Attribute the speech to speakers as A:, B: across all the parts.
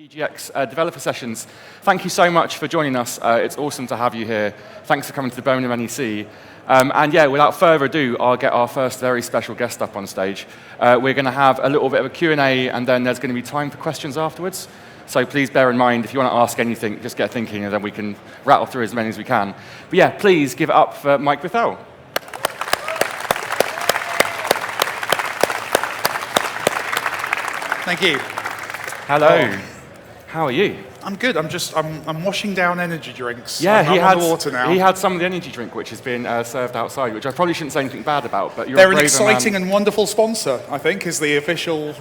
A: EGX developer sessions. Thank you so much for joining us. It's awesome to have you here. Thanks for coming to the Birmingham NEC. And yeah, without further ado, I'll get our first very special guest up on stage. We're going to have a little bit of a Q&A, and then there's going to be time for questions afterwards. So please bear in mind, if you want to ask anything, just get thinking, and then we can rattle through as many as we can. But yeah, please give it up for Mike Bithell.
B: Thank you.
A: Hello. Oh. How are you?
B: I'm good. I'm washing down energy drinks.
A: Yeah,
B: I'm underwater now.
A: He had some of the energy drink which has been served outside, which I probably shouldn't say anything bad about. But
B: they're an exciting and wonderful sponsor, I think, is the official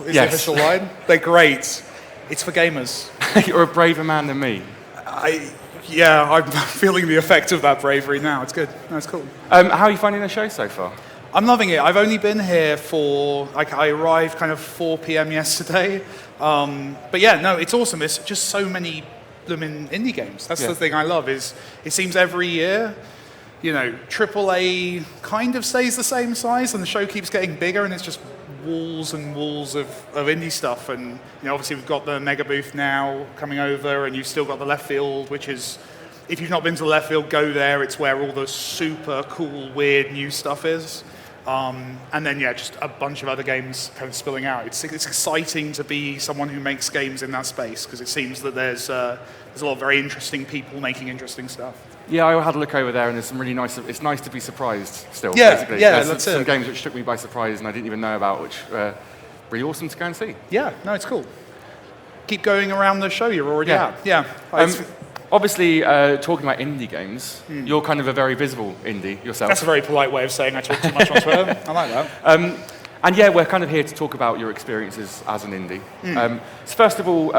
B: line. They're great. It's for gamers.
A: You're a braver man than me.
B: I'm feeling the effect of that bravery now. It's good. No, it's cool.
A: How are you finding the show so far?
B: I'm loving it. I've only been here for, I arrived kind of 4 p.m. yesterday. But yeah, no, it's awesome. There's just so many blooming indie games. That's the thing I love, is it seems every year, AAA kind of stays the same size and the show keeps getting bigger, and it's just walls and walls of indie stuff. And obviously we've got the mega booth now coming over, and you've still got the left field, which is, if you've not been to the left field, go there. It's where all the super cool, weird new stuff is. And then, just a bunch of other games kind of spilling out. It's exciting to be someone who makes games in that space, because it seems that there's a lot of very interesting people making interesting stuff.
A: Yeah, I had a look over there, and there's some really nice. It's nice to be surprised still.
B: Yeah,
A: basically.
B: yeah,
A: there's some games which took me by surprise, and I didn't even know about, which were really awesome to go and see.
B: Yeah, no, it's cool. Keep going around the show you're already at. Yeah.
A: Obviously, talking about indie games, you're kind of a very visible indie yourself.
B: That's a very polite way of saying I talk too much on Twitter. I like that.
A: And yeah, we're kind of here to talk about your experiences as an indie. So first of all,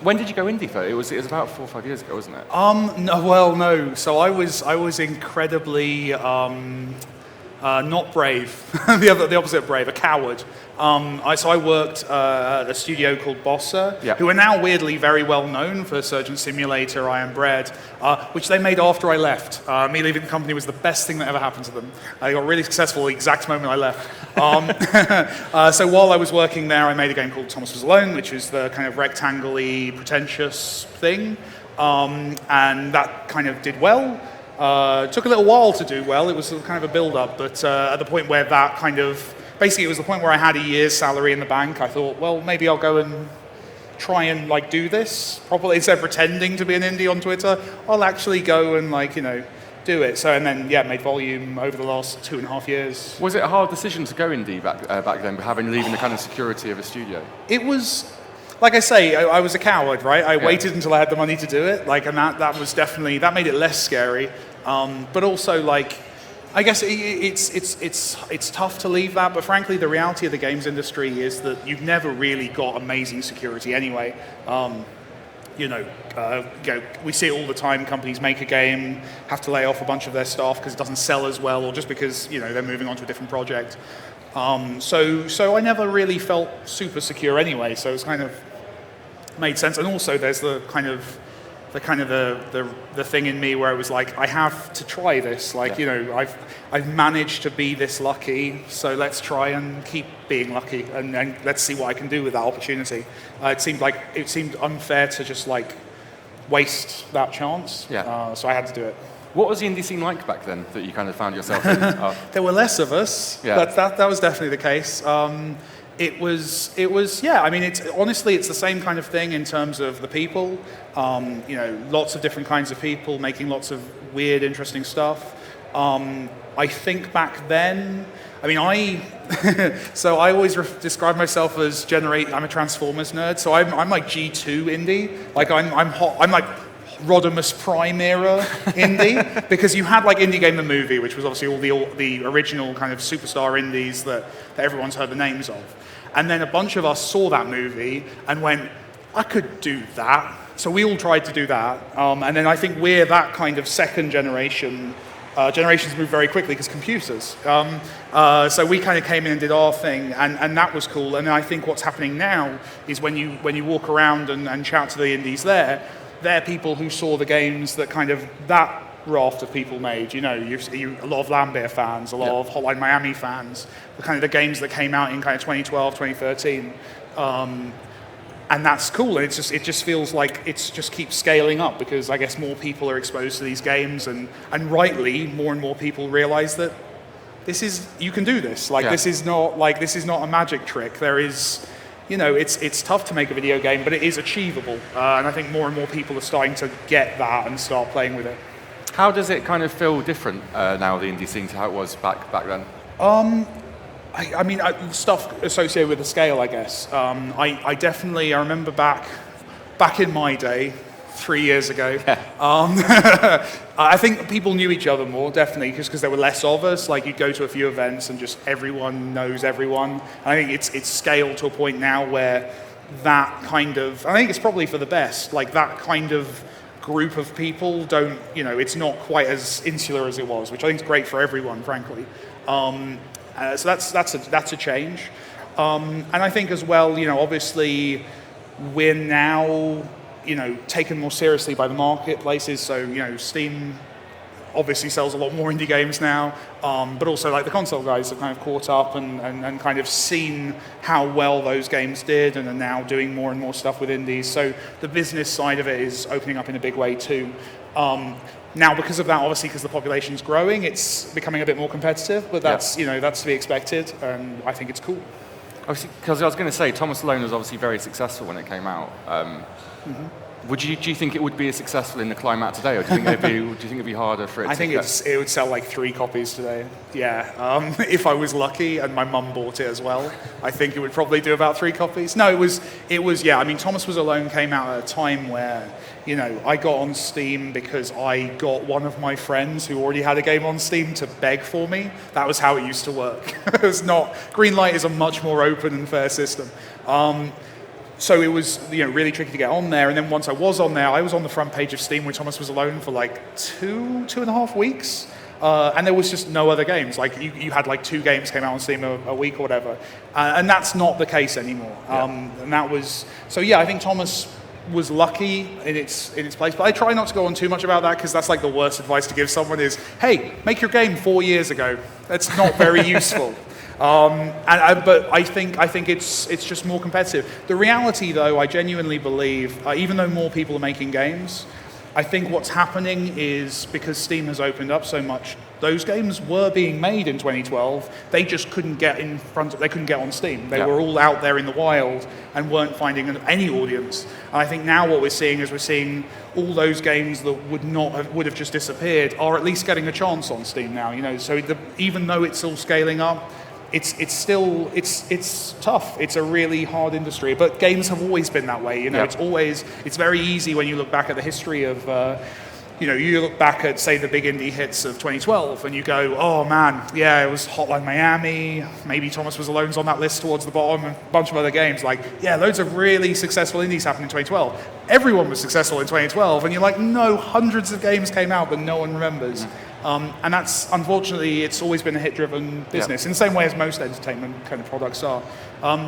A: when did you go indie for? It was about 4 or 5 years ago, wasn't it?
B: No. So I was incredibly not brave. the opposite of brave, a coward. I worked at a studio called Bossa, who are now weirdly very well known for Surgeon Simulator, I Am Bread, which they made after I left. Me leaving the company was the best thing that ever happened to them. I got really successful the exact moment I left. So while I was working there, I made a game called Thomas Was Alone, which is the kind of rectangle-y, pretentious thing, and that kind of did well. Took a little while to do well. It was kind of a build-up, but at the point where that kind of... Basically, it was the point where I had a year's salary in the bank. I thought, well, maybe I'll go and try and do this properly. Instead of pretending to be an indie on Twitter, I'll actually go and do it. So, and then, made Volume over the last 2.5 years.
A: Was it a hard decision to go indie back then, leaving the kind of security of a studio?
B: It was... Like I say, I was a coward, right? I waited until I had the money to do it, and that was definitely, that made it less scary. But also, I guess it's tough to leave that. But frankly, the reality of the games industry is that you've never really got amazing security anyway. We see it all the time. Companies make a game, have to lay off a bunch of their staff because it doesn't sell as well, or just because they're moving on to a different project. So I never really felt super secure anyway. So it's kind of made sense. And also there's the thing in me where I was like, I have to try this. I've managed to be this lucky, so let's try and keep being lucky, and let's see what I can do with that opportunity. It seemed unfair to just waste that chance. So I had to do it.
A: What was the indie scene like back then that you kind of found yourself in?
B: There were less of us. Yeah. That was definitely the case. It was. I mean, it's the same kind of thing in terms of the people. Lots of different kinds of people making lots of weird, interesting stuff. I think back then, I always describe myself as I'm a Transformers nerd. So I'm G2 indie. I'm hot. I'm Rodimus Prime era indie, because you had Indie Game the Movie, which was obviously all the original kind of superstar indies that everyone's heard the names of. And then a bunch of us saw that movie and went, I could do that. So we all tried to do that. And then I think we're that kind of second generation. Generations move very quickly because computers. So we kind of came in and did our thing, and that was cool. And I think what's happening now is when you walk around and chat to the indies they're people who saw the games that kind of that raft of people made. You see a lot of Lambert fans, a lot of Hotline Miami fans, the games that came out in kind of 2012, 2013. and that's cool. And it just feels like it just keeps scaling up because I guess more people are exposed to these games, and rightly more and more people realize that you can do this. Like this is not a magic trick. There is, it's tough to make a video game, but it is achievable. And I think more and more people are starting to get that and start playing with it.
A: How does it kind of feel different now, the indie scene, to how it was back then?
B: I mean, stuff associated with the scale, I guess. I definitely, I remember back in my day, 3 years ago, I think people knew each other more, definitely, because there were less of us. Like, you'd go to a few events and just everyone knows everyone. I think it's scaled to a point now where that kind of, I think it's probably for the best, like that kind of group of people don't, it's not quite as insular as it was, which I think is great for everyone, frankly. So that's a change. And I think as well, obviously we're now, taken more seriously by the marketplaces. So, Steam obviously sells a lot more indie games now, but also like the console guys have kind of caught up and kind of seen how well those games did and are now doing more and more stuff with indies. So the business side of it is opening up in a big way too. Now, because of that, obviously, because the population's growing, it's becoming a bit more competitive, but that's to be expected, and I think it's cool.
A: Because I was going to say, Thomas Alone was obviously very successful when it came out. Do you think it would be as successful in the climate today, or do you think it'd be harder for it?
B: I think it would sell like 3 copies today. Yeah, if I was lucky, and my mum bought it as well, I think it would probably do about 3 copies. No, it was. Yeah, I mean, Thomas Was Alone came out at a time where, I got on Steam because I got one of my friends who already had a game on Steam to beg for me. That was how it used to work. It was not. Greenlight is a much more open and fair system. So it was, really tricky to get on there. And then once I was on there, I was on the front page of Steam when Thomas Was Alone for like 2.5 weeks. And there was just no other games. Like you had like 2 games came out on Steam a week or whatever. And that's not the case anymore. And that was, so yeah, I think Thomas was lucky in its place. But I try not to go on too much about that because that's like the worst advice to give someone is, hey, make your game 4 years ago. That's not very useful. But I think it's just more competitive. The reality, though, I genuinely believe, even though more people are making games, I think what's happening is because Steam has opened up so much, those games were being made in 2012. They just couldn't get they couldn't get on Steam. They were all out there in the wild and weren't finding any audience. And I think now what we're seeing all those games that would have just disappeared are at least getting a chance on Steam now. So even though it's all scaling up, it's still tough. It's a really hard industry, but games have always been that way. It's very easy when you look back at the history of, you look back at, say, the big indie hits of 2012, and you go, oh man, yeah, it was Hotline Miami. Maybe Thomas Was Alone's on that list towards the bottom, and a bunch of other games. Like, yeah, loads of really successful indies happened in 2012. Everyone was successful in 2012, and you're like, no, hundreds of games came out, but no one remembers. And that's, unfortunately, it's always been a hit-driven business, in the same way as most entertainment kind of products are.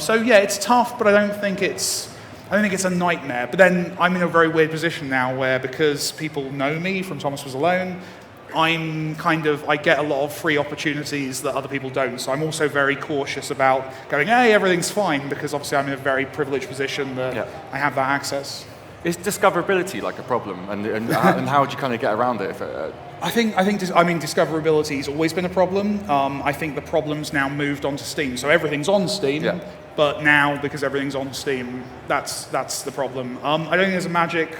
B: So yeah, it's tough, but I don't think it's a nightmare. But then I'm in a very weird position now where, because people know me from Thomas Was Alone, I get a lot of free opportunities that other people don't. So I'm also very cautious about going, hey, everything's fine, because obviously I'm in a very privileged position that I have that access.
A: Is discoverability like a problem, and how would you kind of get around it?
B: I think discoverability has always been a problem. I think the problem's now moved onto Steam, so everything's on Steam. But now, because everything's on Steam, that's the problem. I don't think there's a magic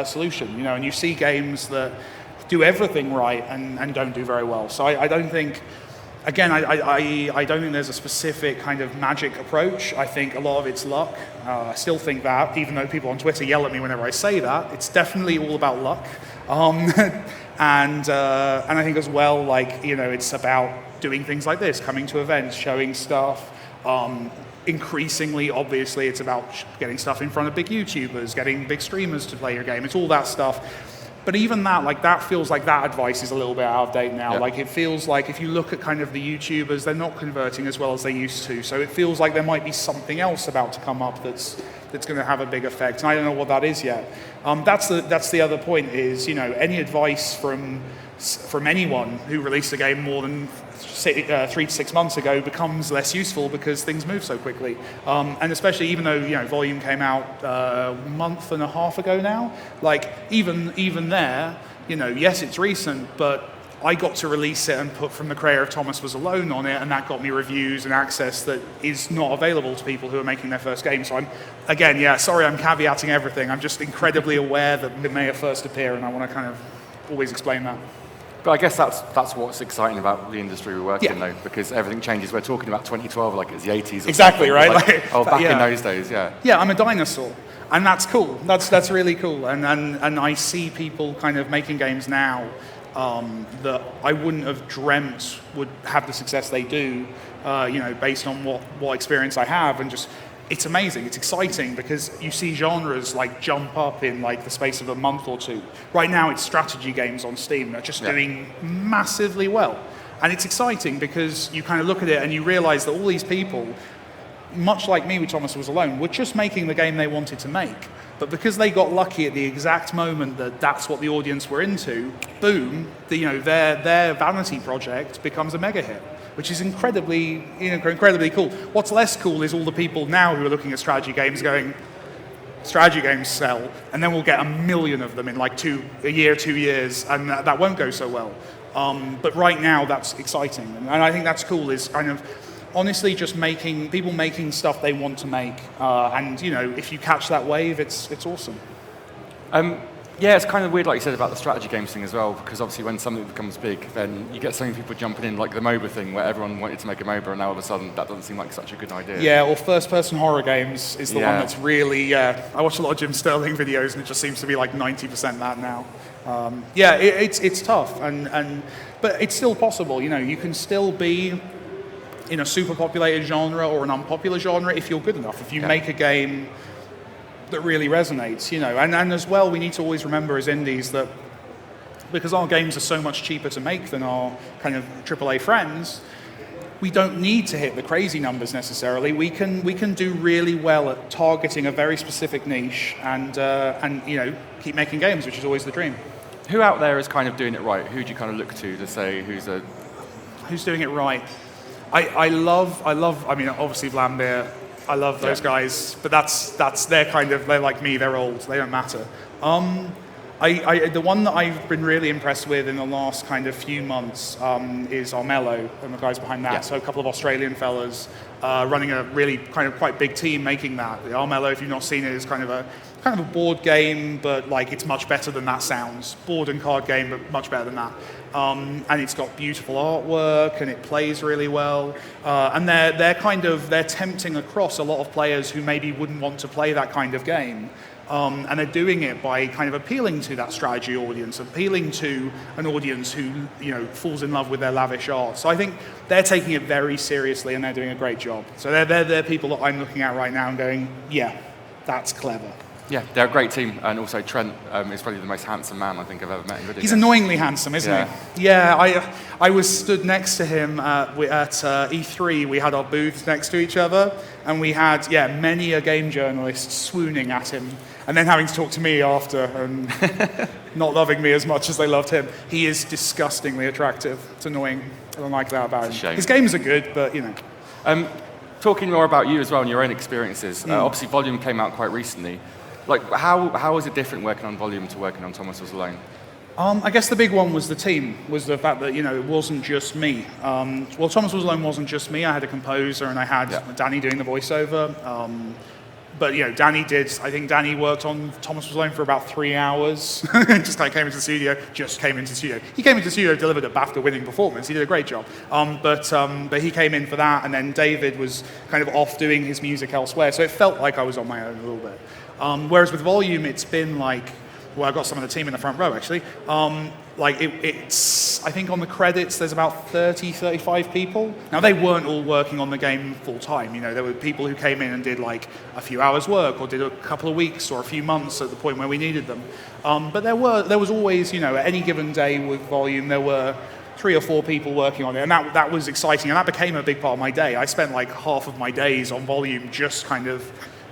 B: solution, and you see games that do everything right and don't do very well. So I don't think. Again, I don't think there's a specific kind of magic approach. I think a lot of it's luck. I still think that, even though people on Twitter yell at me whenever I say that, it's definitely all about luck. And I think as well, it's about doing things like this, coming to events, showing stuff. Increasingly, obviously, it's about getting stuff in front of big YouTubers, getting big streamers to play your game. It's all that stuff. But even that, that feels like that advice is a little bit out of date now. It feels like if you look at kind of the YouTubers, they're not converting as well as they used to. So it feels like there might be something else about to come up that's going to have a big effect. And I don't know what that is yet. That's the other point is, any advice from anyone who released a game more than 3 to 6 months ago becomes less useful because things move so quickly. And especially even though Volume came out a month and a half ago now, like even there, yes, it's recent, but I got to release it and put from the creator of Thomas Was Alone on it, and that got me reviews and access that is not available to people who are making their first game. So I'm caveating everything. I'm just incredibly aware that it may at first appear, and I want to kind of always explain that.
A: But I guess that's what's exciting about the industry we work in, though, because everything changes. We're talking about 2012 like it's the 80s.
B: Exactly, right?
A: Back in those days, yeah.
B: Yeah, I'm a dinosaur, and that's cool. That's really cool. And I see people kind of making games now that I wouldn't have dreamt would have the success they do, based on what experience I have, and just it's amazing. It's exciting because you see genres like jump up in like the space of a month or two. Right now, it's strategy games on Steam that are just doing massively well, and it's exciting because you kind of look at it and you realize that all these people, much like me with Thomas Was Alone, were just making the game they wanted to make. But because they got lucky at the exact moment that that's what the audience were into, boom, their vanity project becomes a mega hit, which is incredibly cool. What's less cool is all the people now who are looking at strategy games going, strategy games sell, and then we'll get 1 million of them in like 2 years, and that won't go so well. But right now, that's exciting, and I think that's cool. Is kind of honestly just people making stuff they want to make, and if you catch that wave, it's awesome.
A: Yeah, it's kind of weird, like you said, about the strategy games thing as well, because obviously when something becomes big, then you get so many people jumping in, like the MOBA thing, where everyone wanted to make a MOBA, and now all of a sudden that doesn't seem like such a good idea.
B: Yeah, or first-person horror games is the one that's really, I watch a lot of Jim Sterling videos, and it just seems to be like 90% that now. It's tough, but it's still possible. You can still be in a super populated genre or an unpopular genre if you're good enough. If you make a game that really resonates, and as well, we need to always remember as indies that because our games are so much cheaper to make than our kind of AAA friends, we don't need to hit the crazy numbers necessarily. We can do really well at targeting a very specific niche and keep making games, which is always the dream.
A: Who out there is kind of doing it right? Who do you kind of look to say who's
B: doing it right? I love. I mean, obviously Vlambeer. I love those guys, but they're like me. They're old. They don't matter. The one that I've been really impressed with in the last kind of few months is Armello and the guys behind that. Yeah. So a couple of Australian fellas running a really kind of quite big team making that. The Armello, if you've not seen it, is kind of a board game, but like it's much better than that sounds. Board and card game, but much better than that. And it's got beautiful artwork and it plays really well. And they're tempting across a lot of players who maybe wouldn't want to play that kind of game. And they're doing it by kind of appealing to that strategy audience, appealing to an audience who falls in love with their lavish art. So I think they're taking it very seriously and they're doing a great job. So they're people that I'm looking at right now and going, yeah, that's clever.
A: Yeah, they're a great team, and also Trent is probably the most handsome man I think I've ever met in video
B: He's
A: games.
B: Annoyingly handsome, isn't he? Yeah, I was stood next to him at E3. We had our booths next to each other, and we had many a game journalist swooning at him, and then having to talk to me after, and not loving me as much as they loved him. He is disgustingly attractive. It's annoying. I don't like that about him.
A: Shame.
B: His games are good, but
A: Talking more about you as well and your own experiences. Obviously, Volume came out quite recently. Like, how is it different working on Volume to working on Thomas Was Alone?
B: I guess the big one was the team, was the fact that, it wasn't just me. Thomas Was Alone wasn't just me. I had a composer and I had Danny doing the voiceover. But, Danny worked on Thomas Was Alone for about 3 hours. Just came into the studio. He came into the studio, delivered a BAFTA-winning performance. He did a great job. But he came in for that, and then David was kind of off doing his music elsewhere. So it felt like I was on my own a little bit. Whereas with Volume, it's been like, I've got some of the team in the front row, actually. It's I think on the credits, there's about 30, 35 people. Now, they weren't all working on the game full time. There were people who came in and did like a few hours work or did a couple of weeks or a few months at the point where we needed them. But there was always, at any given day with Volume, there were 3 or 4 people working on it, and that was exciting, and that became a big part of my day. I spent like half of my days on Volume just kind of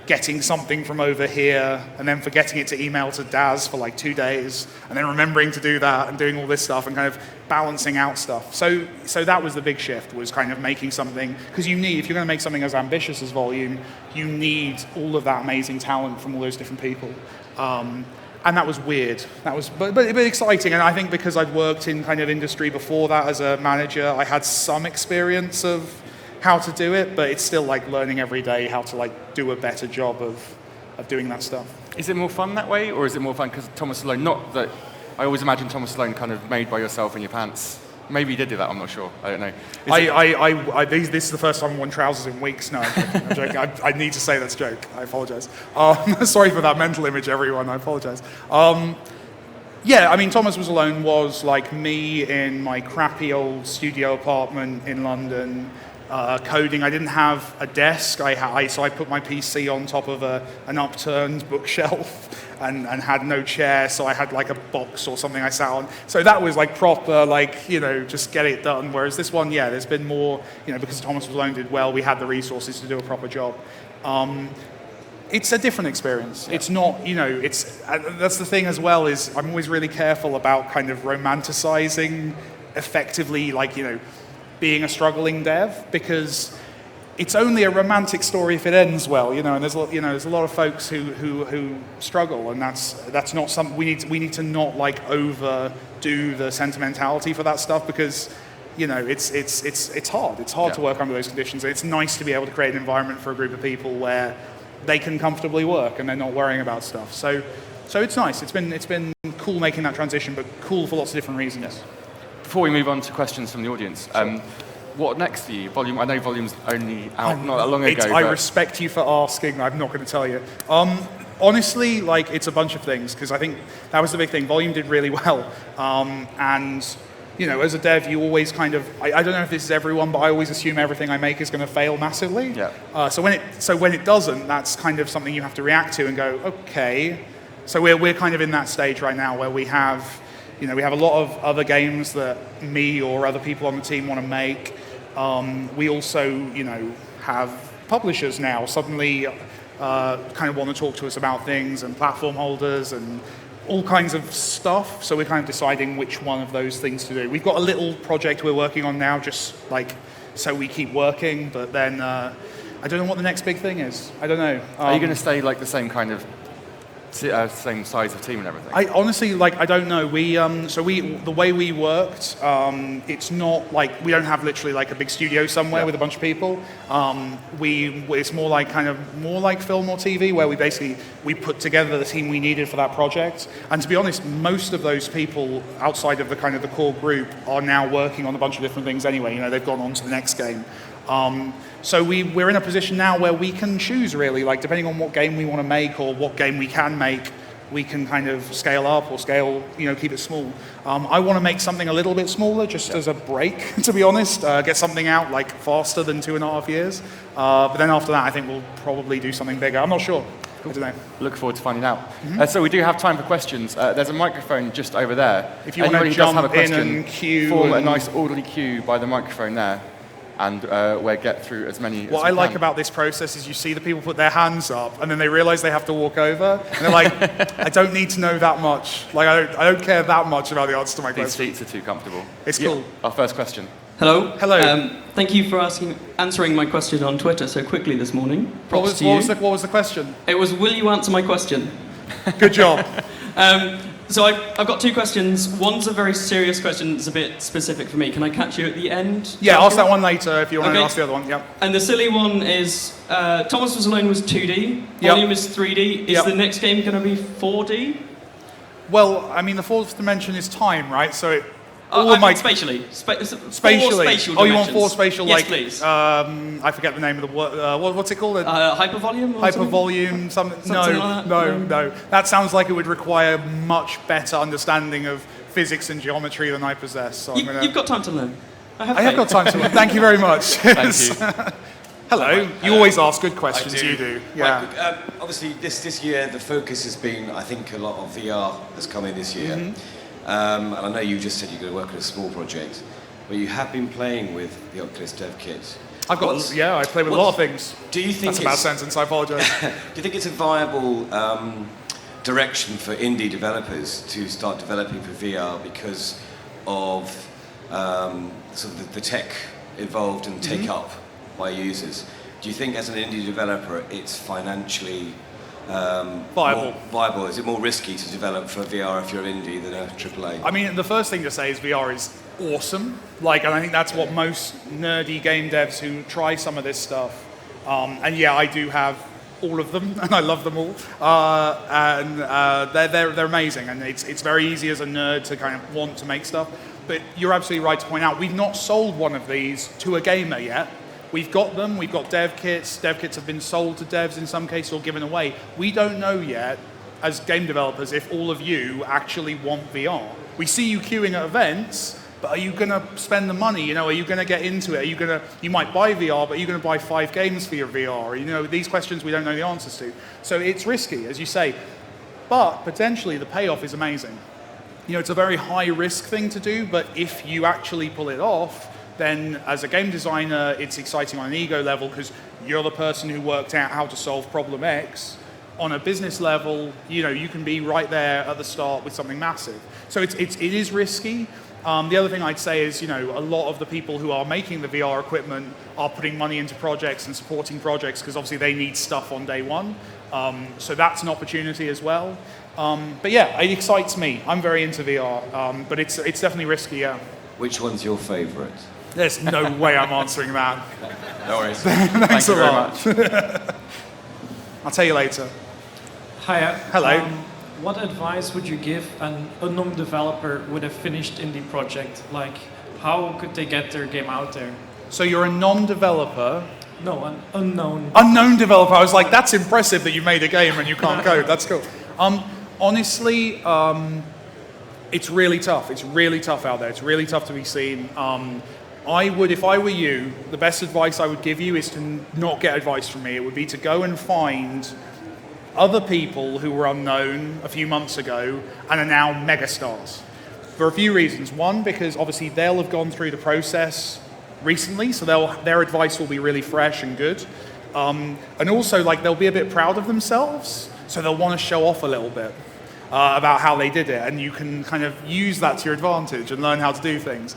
B: getting something from over here and then forgetting it to email to Daz for like 2 days and then remembering to do that and doing all this stuff and kind of balancing out stuff. So that was the big shift, was kind of making something, because if you're going to make something as ambitious as Volume, you need all of that amazing talent from all those different people. And that was weird. That was but exciting. And I think because I'd worked in kind of industry before that as a manager, I had some experience of how to do it, but it's still like learning every day how to like do a better job of doing that stuff. Is
A: it more fun that way, or is it more fun because Thomas Alone? Not that I always imagine Thomas Alone kind of made by yourself in your pants. Maybe you did do that. I'm not sure. I don't know.
B: This is the first time I've worn trousers in weeks. No, I'm joking. I need to say that's a joke. I apologize. Sorry for that mental image, everyone. I apologize. Yeah, I mean, Thomas Was Alone was like me in my crappy old studio apartment in London. Coding. I didn't have a desk, so I put my PC on top of an upturned bookshelf and had no chair, so I had like a box or something I sat on. So that was like proper, like, just get it done. Whereas this one, there's been more, because Thomas Was Alone did well, we had the resources to do a proper job. It's a different experience. Yeah. It's not, that's the thing as well, is I'm always really careful about kind of romanticizing effectively, like, being a struggling dev, because it's only a romantic story if it ends well, and there's a lot of folks who struggle, and that's not something we need to not like overdo the sentimentality for that stuff, because it's hard to work under those conditions. It's nice to be able to create an environment for a group of people where they can comfortably work and they're not worrying about stuff. So it's nice. It's been cool making that transition, but cool for lots of different reasons.
A: Yes. Before we move on to questions from the audience, sure. What next for you? Volume. I know Volume's only out not that long ago.
B: I respect you for asking. I'm not going to tell you. Honestly, like, it's a bunch of things, because I think that was the big thing. Volume did really well, and as a dev, you always kind of, I don't know if this is everyone, but I always assume everything I make is going to fail massively.
A: Yeah.
B: So when it doesn't, that's kind of something you have to react to and go, okay. So we're kind of in that stage right now where we have. We have a lot of other games that me or other people on the team want to make. We also, have publishers now suddenly kind of want to talk to us about things, and platform holders and all kinds of stuff. So we're kind of deciding which one of those things to do. We've got a little project we're working on now, just like so we keep working. But then I don't know what the next big thing is. I don't know.
A: Are you going to stay like the same kind of same size of team and everything?
B: I honestly, I don't know. The way we worked, it's not like, we don't have literally like a big studio somewhere with a bunch of people. It's more like film or TV, where we put together the team we needed for that project. And to be honest, most of those people outside of the kind of the core group are now working on a bunch of different things anyway. They've gone on to the next game. So we're in a position now where we can choose, really, like, depending on what game we want to make or what game we can make, we can kind of scale up or keep it small. I want to make something a little bit smaller, just as a break, to be honest, get something out like faster than 2.5 years. But then after that, I think we'll probably do something bigger. I'm not sure. Cool. I don't know.
A: Look forward to finding out. Mm-hmm. So we do have time for questions. There's a microphone just over there.
B: If you want to jump in and queue,
A: form a nice orderly queue by the microphone there. And we'll get through as many as we can.
B: What I like about this process is you see the people put their hands up, and then they realize they have to walk over, and they're like, I don't need to know that much. Like, I don't care that much about the answer to my question.
A: These seats are too comfortable.
B: It's cool.
A: Our first question.
C: Hello.
B: Hello.
C: Thank you for answering my question on Twitter so quickly this morning.
B: What was the question?
C: It was, will you answer my question?
B: Good job.
C: So I've got two questions. One's a very serious question that's a bit specific for me. Can I catch you at the end?
B: Yeah, ask that one later if you want to ask the other one. Yep.
C: And the silly one is, Thomas Was Alone was 2D, Volume is 3D. Is the next game going to be 4D?
B: Well, I mean, the fourth dimension is time, right? So
C: spatially.
B: Spatially. Oh, you want four spatial?
C: Yes, please.
B: I forget the name of the word. What's it called?
C: Hypervolume?
B: Hypervolume. Something like that? No. That sounds like it would require much better understanding of physics and geometry than I possess. So
C: you've got time to learn. I
B: have got time to learn. Thank you very much.
A: Thank you.
B: Hello. You always ask good questions. You do. Yeah.
D: Right, obviously, this year the focus has been, I think, a lot of VR has come in this year. Mm-hmm. And I know you just said you're going to work on a small project, but you have been playing with the Oculus Dev Kit.
B: I play with a lot of things.
D: Do you think
B: that's a bad sentence? I apologise.
D: Do you think it's a viable direction for indie developers to start developing for VR because of sort of the tech involved and take up by users? Do you think as an indie developer it's financially viable? Is it more risky to develop for VR if you're indie than a AAA?
B: I mean, the first thing to say is VR is awesome. Like, and I think that's what most nerdy game devs who try some of this stuff. And yeah, I do have all of them, and I love them all. They're amazing, and it's very easy as a nerd to kind of want to make stuff. But you're absolutely right to point out, we've not sold one of these to a gamer yet. We've got them, we've got dev kits. Dev kits have been sold to devs in some cases or given away. We don't know yet, as game developers, if all of you actually want VR. We see you queuing at events, but are you going to spend the money? You know, are you going to get into it? You might buy VR, but are you going to buy 5 games for your VR? You know, these questions we don't know the answers to. So it's risky, as you say. But potentially the payoff is amazing. You know, it's a very high-risk thing to do, but if you actually pull it off, then as a game designer, it's exciting on an ego level because you're the person who worked out how to solve problem X. On a business level, you know, you can be right there at the start with something massive. So it is risky. The other thing I'd say is, you know, a lot of the people who are making the VR equipment are putting money into projects and supporting projects because obviously they need stuff on day one. So that's an opportunity as well. But yeah, it excites me. I'm very into VR, but it's definitely risky, yeah.
D: Which one's your favourite?
B: There's no way I'm answering that.
D: No worries.
B: Thanks a lot. I'll tell you later.
C: Hiya.
B: Hello.
C: What advice would you give an unknown developer with a finished indie project? Like, how could they get their game out there?
B: So you're a non-developer?
C: No, an unknown.
B: Unknown developer. I was like, that's impressive that you made a game and you can't code. That's cool. Honestly, it's really tough. It's really tough out there. It's really tough to be seen. If I were you, the best advice I would give you is to not get advice from me. It would be to go and find other people who were unknown a few months ago and are now megastars. For a few reasons. One, because obviously they'll have gone through the process recently, so their advice will be really fresh and good. And also, like, they'll be a bit proud of themselves, so they'll want to show off a little bit about how they did it, and you can kind of use that to your advantage and learn how to do things.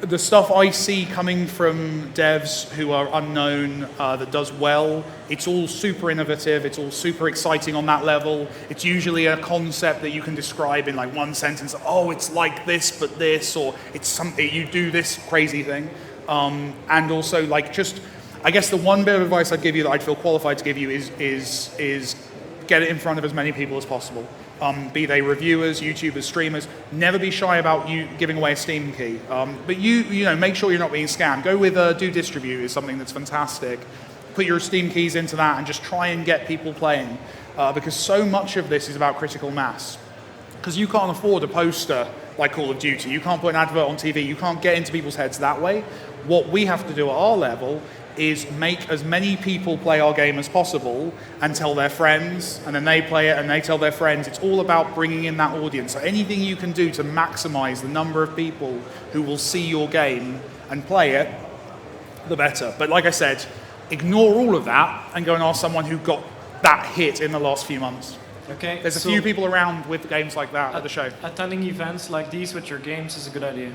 B: The stuff I see coming from devs who are unknown that does well, it's all super innovative, it's all super exciting on that level. It's usually a concept that you can describe in like one sentence. Oh, it's like this, but this, or it's something, you do this crazy thing. And also, like, just, I guess the one bit of advice I'd give you that I'd feel qualified to give you is get it in front of as many people as possible. Be they reviewers, YouTubers, streamers. Never be shy about you giving away a Steam key. But you know, make sure you're not being scammed. Go with Do Distribute is something that's fantastic. Put your Steam keys into that and just try and get people playing. Because so much of this is about critical mass. Because you can't afford a poster like Call of Duty. You can't put an advert on TV. You can't get into people's heads that way. What we have to do at our level is make as many people play our game as possible and tell their friends, and then they play it and they tell their friends. It's all about bringing in that audience. So anything you can do to maximize the number of people who will see your game and play it, the better. But like I said, ignore all of that and go and ask someone who got that hit in the last few months.
C: Okay.
B: There's a few people around with games like that at the show.
C: Attending events like these with your games is a good idea.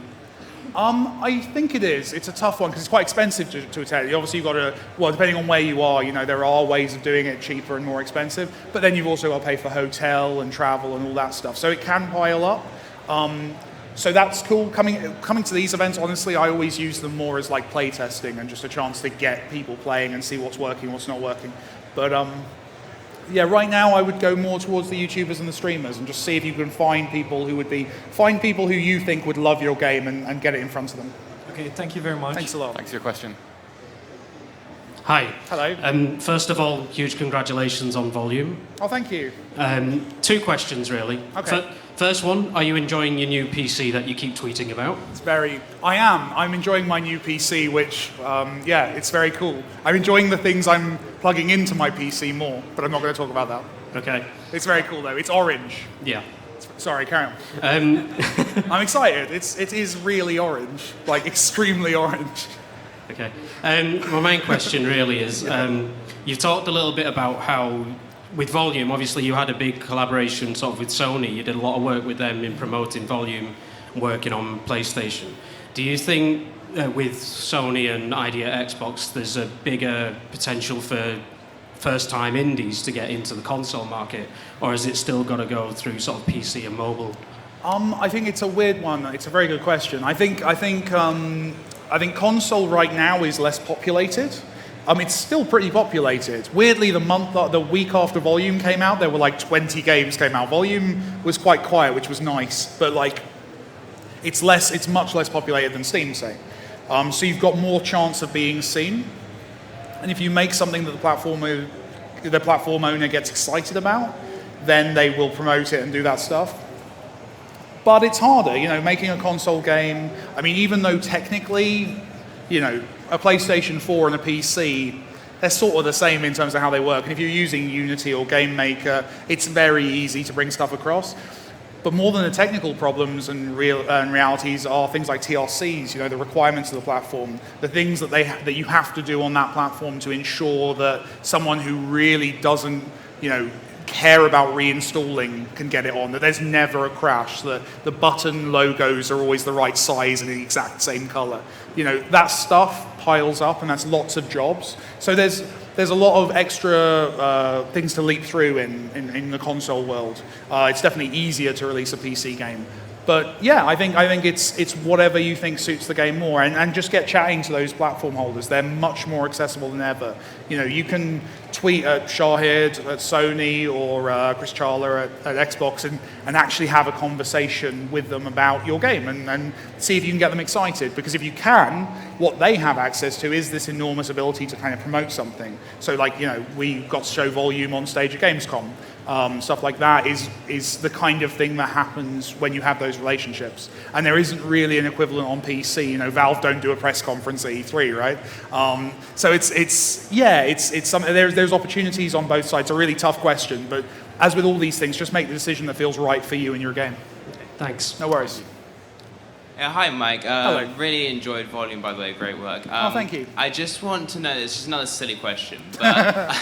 B: I think it is. It's a tough one because it's quite expensive to attend. Obviously, you've got to, well, depending on where you are, you know, there are ways of doing it cheaper and more expensive. But then you've also got to pay for hotel and travel and all that stuff. So it can pile up. So that's cool. Coming to these events, honestly, I always use them more as like play testing and just a chance to get people playing and see what's working, what's not working. But yeah, right now I would go more towards the YouTubers and the streamers and just see if you can find people who you think would love your game and get it in front of them.
C: Okay, thank you very much.
B: Thanks a lot.
A: Thanks for your question.
E: Hi.
B: Hello.
E: First of all, huge congratulations on volume.
B: Oh, thank you.
E: 2 questions, really.
B: Okay.
E: First one, are you enjoying your new PC that you keep tweeting about?
B: I am. I'm enjoying my new PC, which, yeah, it's very cool. I'm enjoying the things I'm plugging into my PC more, but I'm not going to talk about that.
E: Okay.
B: It's very cool, though. It's orange.
E: Yeah.
B: Sorry, carry on. I'm excited. It is really orange, like extremely orange.
E: Okay. My main question really is, you've talked a little bit about how, with Volume, obviously you had a big collaboration sort of with Sony. You did a lot of work with them in promoting Volume, working on PlayStation. Do you think with Sony and ID at Xbox, there's a bigger potential for first-time indies to get into the console market, or has it still got to go through sort of PC and mobile?
B: I think it's a weird one. It's a very good question. I think console right now is less populated. It's still pretty populated. Weirdly, the week after Volume came out, there were like 20 games came out. Volume was quite quiet, which was nice, but like it's much less populated than Steam, say. So you've got more chance of being seen. And if you make something that the platform owner gets excited about, then they will promote it and do that stuff. But it's harder, making a console game. I mean, even though technically, a PlayStation 4 and a PC, they're sort of the same in terms of how they work. And if you're using Unity or Game Maker, it's very easy to bring stuff across. But more than the technical problems and realities are things like TRCs, the requirements of the platform, the things that you have to do on that platform to ensure that someone who really doesn't, care about reinstalling can get it on, that there's never a crash, that the button logos are always the right size and the exact same color. That stuff piles up, and that's lots of jobs. So there's a lot of extra things to leap through in the console world. It's definitely easier to release a PC game. But yeah, I think it's whatever you think suits the game more, and just get chatting to those platform holders. They're much more accessible than ever. You can tweet at Shahid at Sony or Chris Charler at Xbox and actually have a conversation with them about your game and see if you can get them excited. Because if you can, what they have access to is this enormous ability to kind of promote something. So we got to show Volume on stage at Gamescom. Stuff like that is the kind of thing that happens when you have those relationships. And there isn't really an equivalent on PC. Valve don't do a press conference at E3, right? So it's something. There's opportunities on both sides. It's a really tough question, but as with all these things, just make the decision that feels right for you and your game.
E: Thanks.
B: No worries.
F: Hi, Mike.
B: Hello.
F: Really enjoyed Volume, by the way. Great work.
B: Thank you.
F: I just want to know, it's just another silly question, but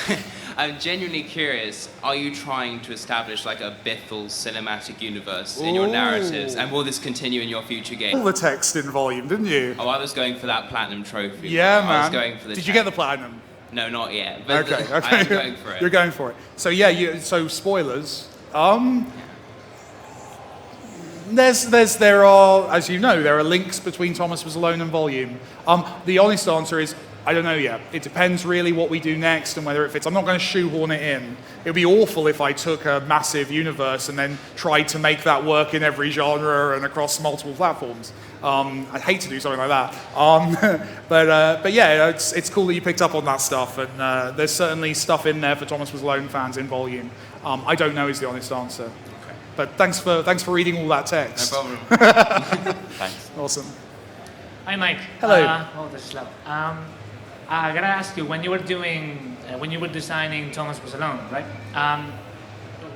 F: I'm genuinely curious, are you trying to establish like a Bithell cinematic universe in your narratives, and will this continue in your future games?
B: All the text in Volume, didn't you?
F: Oh, I was going for that platinum trophy.
B: Yeah, man.
F: I was going for the
B: Did you get the platinum?
F: No, not yet. But
B: Okay.
F: I'm going for it.
B: You're going for it. So yeah, so spoilers. There are, as you know, there are links between Thomas Was Alone and Volume. The honest answer is, I don't know yet. It depends really what we do next and whether it fits. I'm not going to shoehorn it in. It would be awful if I took a massive universe and then tried to make that work in every genre and across multiple platforms. I'd hate to do something like that. But yeah, it's cool that you picked up on that stuff. And there's certainly stuff in there for Thomas Was Alone fans in Volume. I don't know is the honest answer. But thanks for reading all that text.
F: No problem. Thanks.
B: Awesome.
G: Hi, Mike.
B: Hello.
G: This is love. I gotta ask you, when you were designing Thomas Was Alone, right?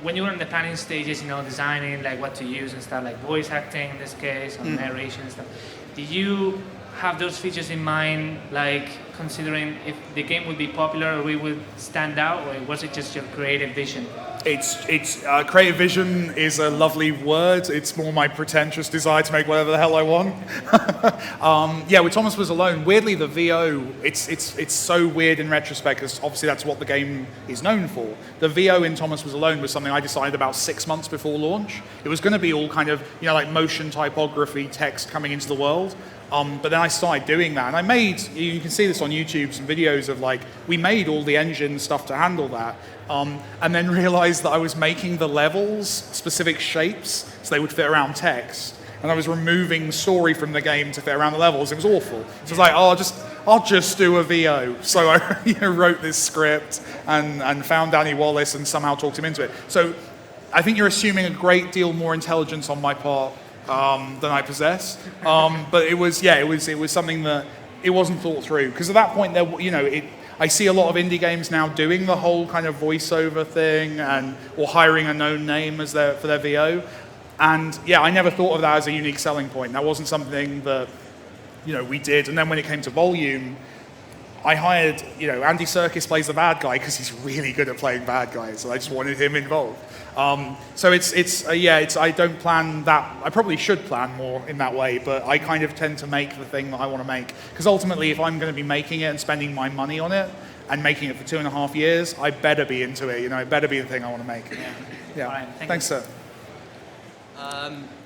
G: When you were in the planning stages, designing like what to use and stuff, like voice acting in this case, or narration and stuff, did you have those features in mind, like considering if the game would be popular or it would stand out, or was it just your creative vision?
B: It's creative vision is a lovely word. It's more my pretentious desire to make whatever the hell I want. Yeah, with Thomas Was Alone, weirdly the VO, it's so weird in retrospect because obviously that's what the game is known for. The VO in Thomas Was Alone was something I decided about 6 months before launch. It was going to be all kind of like motion typography text coming into the world. But then I started doing that, and I made, you can see this on YouTube, some videos of we made all the engine stuff to handle that, and then realized that I was making the levels specific shapes so they would fit around text, and I was removing story from the game to fit around the levels. It was awful. So I was I'll just do a VO. So I wrote this script and found Danny Wallace and somehow talked him into it. So I think you're assuming a great deal more intelligence on my part than I possess, but it was something that it wasn't thought through, because at that point I see a lot of indie games now doing the whole kind of voiceover thing or hiring a known name for their VO, and yeah, I never thought of that as a unique selling point. That wasn't something that we did. And then when it came to volume, I hired, Andy Serkis plays the bad guy because he's really good at playing bad guys, and I just wanted him involved. So I don't plan that. I probably should plan more in that way, but I kind of tend to make the thing that I want to make. Because ultimately, if I'm going to be making it and spending my money on it, and making it for 2.5 years, I better be into it. It better be the thing I want to make. Yeah.
G: All right,
B: Thanks, sir.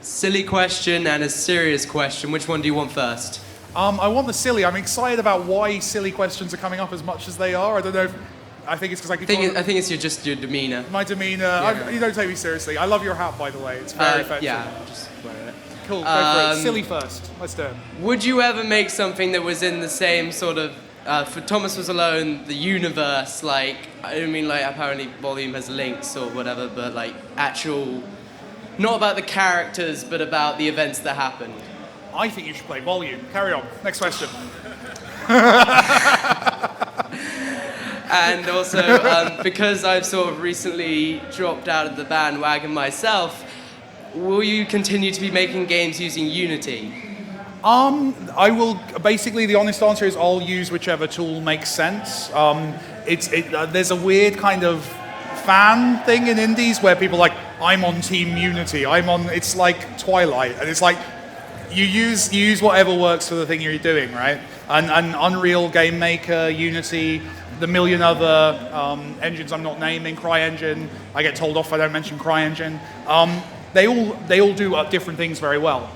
H: Silly question and a serious question. Which one do you want first?
B: I want the silly. I'm excited about why silly questions are coming up as much as they are. I don't know if... I think it's because
H: I think it's just your demeanor.
B: My demeanor. Yeah. You don't take me seriously. I love your hat, by the way. It's very effective.
H: Yeah, just wearing it.
B: Cool, go for it. Silly first. Let's do it.
H: Would you ever make something that was in the same sort of... for Thomas Was Alone, the universe, I don't mean apparently Volume has links or whatever, but actual... Not about the characters, but about the events that happened.
B: I think you should play Volume. Carry on. Next question.
H: And also, because I've sort of recently dropped out of the bandwagon myself, will you continue to be making games using Unity?
B: I will, basically the honest answer is I'll use whichever tool makes sense. There's a weird kind of fan thing in indies where people are like, I'm on Team Unity, it's like Twilight, and it's like, you use whatever works for the thing you're doing, right? And Unreal Game Maker, Unity, the million other engines I'm not naming, CryEngine, I get told off if I don't mention CryEngine. They all do different things very well.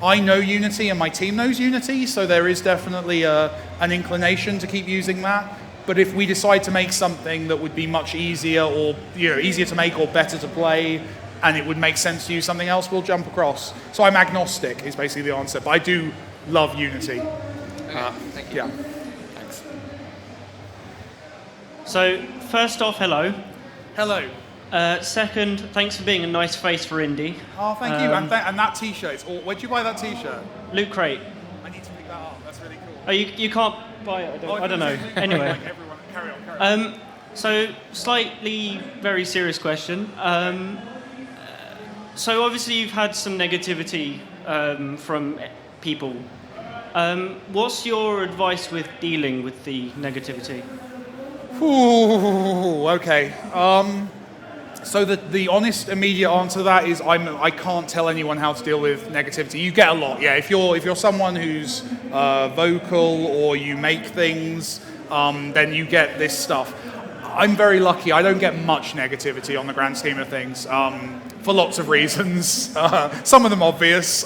B: I know Unity and my team knows Unity, so there is definitely an inclination to keep using that. But if we decide to make something that would be much easier or easier to make or better to play, and it would make sense to use something else, we'll jump across. So I'm agnostic is basically the answer, but I do love Unity.
F: Okay, thank you.
B: Yeah.
F: Thanks.
I: So first off, hello.
B: Hello.
I: Second, thanks for being a nice face for indie.
B: Oh, thank you. And that T-shirt. Where'd you buy that T-shirt?
I: Loot Crate.
B: I need to pick that up. That's really cool.
I: Oh, you can't buy it. I don't know. Anyway.
B: Like everyone, carry on.
I: So slightly very serious question. So obviously you've had some negativity from people. What's your advice with dealing with the negativity?
B: Ooh, okay. So the honest, immediate answer to that is I can't tell anyone how to deal with negativity. You get a lot, yeah. If you're someone who's vocal or you make things, then you get this stuff. I'm very lucky. I don't get much negativity on the grand scheme of things, for lots of reasons. Some of them obvious.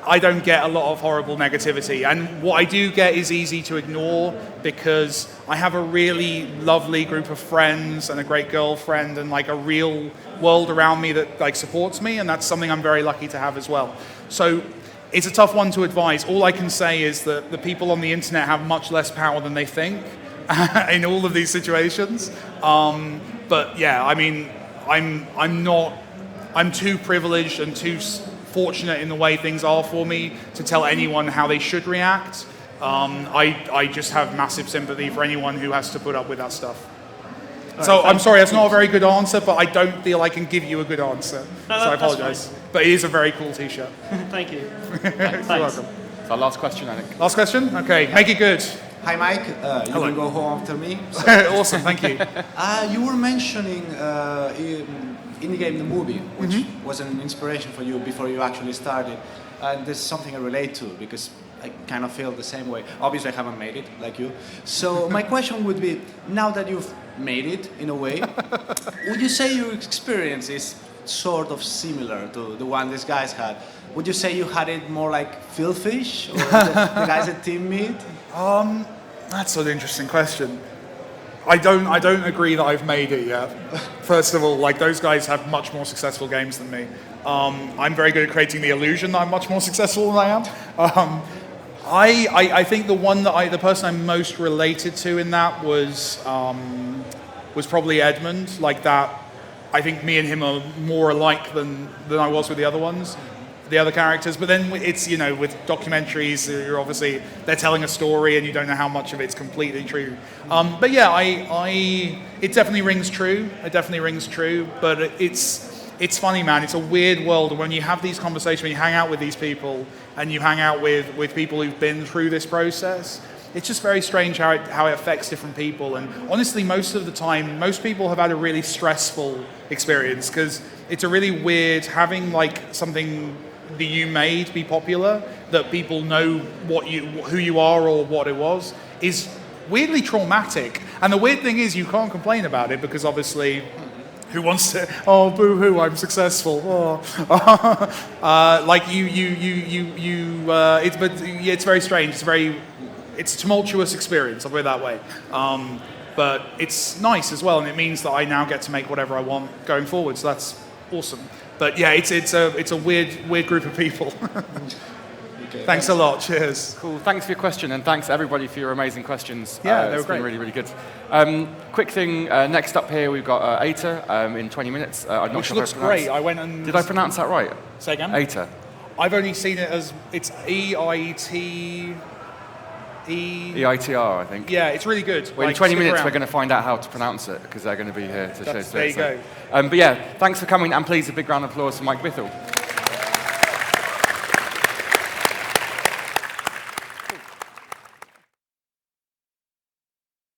B: I don't get a lot of horrible negativity. And what I do get is easy to ignore because I have a really lovely group of friends and a great girlfriend and a real world around me that supports me, and that's something I'm very lucky to have as well. So it's a tough one to advise. All I can say is that the people on the internet have much less power than they think in all of these situations. But yeah, I mean, I'm too privileged and too fortunate in the way things are for me to tell anyone how they should react. I just have massive sympathy for anyone who has to put up with that stuff. So I'm sorry, that's not a very good answer, but I don't feel I can give you a good answer.
I: No,
B: so I apologize. But it is a very cool T-shirt.
I: Thank you.
B: You're welcome.
A: It's our last question, Anik.
B: Last question? Okay, make it good.
J: Hi, Mike. You can go home after me.
B: Awesome, thank you.
J: You were mentioning Indie Game the Movie, which was an inspiration for you before you actually started. And this is something I relate to because I kind of feel the same way. Obviously, I haven't made it like you. So my question would be, now that you've made it in a way, would you say your experience is sort of similar to the one these guys had? Would you say you had it more like Philfish or the guys at Team Meat?
B: That's an interesting question. I don't agree that I've made it yet. First of all, those guys have much more successful games than me. I'm very good at creating the illusion that I'm much more successful than I am. I think the person I'm most related to in that was probably Edmund. I think me and him are more alike than I was with the other ones. The other characters, but then it's, with documentaries, they're telling a story and you don't know how much of it's completely true. But yeah, it definitely rings true. It definitely rings true, but it's funny, man. It's a weird world. And when you have these conversations, when you hang out with these people, and you hang out with people who've been through this process, it's just very strange how it affects different people. And honestly, most of the time, most people have had a really stressful experience, because it's a really weird having like something that you made be popular, that people know who you are or what it was, is weirdly traumatic. And the weird thing is, you can't complain about it, because obviously, who wants to? Oh, boo-hoo! I'm successful. Oh. Like it's very strange. It's a tumultuous experience. I'll put it that way. But it's nice as well, and it means that I now get to make whatever I want going forward. So that's awesome. But yeah, it's a weird group of people. Okay, thanks a lot. Cheers.
A: Cool. Thanks for your question, and thanks everybody for your amazing questions.
B: Yeah, they were
A: it's
B: great.
A: Been really, really good. Quick thing. Next up here, we've got ATA in 20 minutes. I'm not
B: Which
A: sure
B: looks great. I went and...
A: Did I pronounce that right?
B: Say again?
A: ATA.
B: I've only seen it as it's EIT.
A: EITR, I think.
B: Yeah, it's really good.
A: Well, in 20 minutes, we're going to find out how to pronounce it, because they're going to be here to show.
B: There you go.
A: But yeah, thanks for coming, and please a big round of applause for Mike Bithell.